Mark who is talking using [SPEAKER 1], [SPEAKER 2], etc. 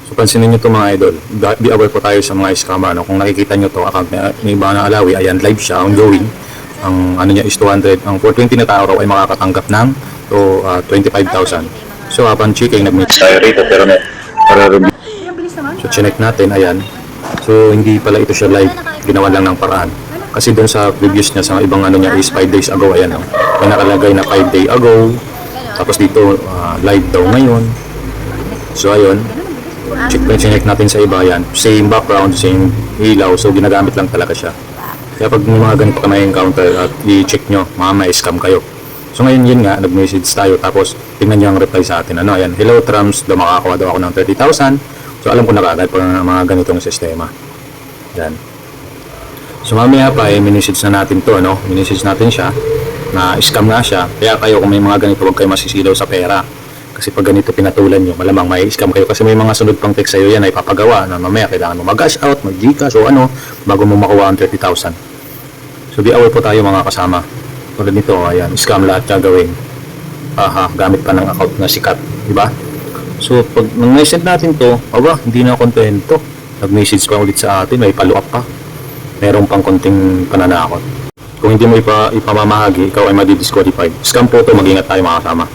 [SPEAKER 1] So pansinin nyo to mga idol, be aware po tayo sa mga scammer. No? Kung nakikita nyo to account ni Iba na Alawi, ayan, live siya, ongoing. Ang ano niya is 200, ang 420 na tao raw ay makakatanggap ng 25,000. So upon checking, nag-mix tayo rito pero so chinek natin, ayan. So hindi pala ito siya live, ginawa lang ng paraan. Kasi doon sa previous niya sa ibang ano niya is 5 days ago, ayan. No? May nakalagay na 5 day ago. Tapos dito live daw ngayon. So ayun, check natin sa iba, yan. Same background, same ilaw, so ginagamit lang talaga siya. Kaya pag may mga ganito ka na-encounter at i-check nyo, scam kayo. So ngayon yun nga, nag-message tayo, tapos tingnan nyo ang reply sa atin. Ano, ayan, hello Trumps, makakakuha daw ako ng 30,000. So alam ko na kagad po ng mga ganitong sistema. Yan. So mamaya pa, minessage na natin to, no? Minessage natin siya, na scam nga siya. Kaya kayo kung may mga ganito, huwag kayo masisilaw sa pera. Kasi pag ganito pinatulan nyo, malamang may scam kayo. Kasi may mga sunod pang text sa'yo yan ay papagawa na mamaya kailangan mo mag-cash out, mag-Gcash o ano, bago mo makuha ang 30,000. So be aware po tayo mga kasama. Tulad nito, ayan, scam lahat gagawin. Gamit pa ng account na sikat, di ba? So pag nag-message natin to, hindi na kontento. Nag-message pa ulit sa atin, may follow up pa. Meron pang konting pananakot. Kung hindi mo ipamamahagi, ikaw ay madi-disqualified. Scam po to, mag-ingat tayo mga kasama.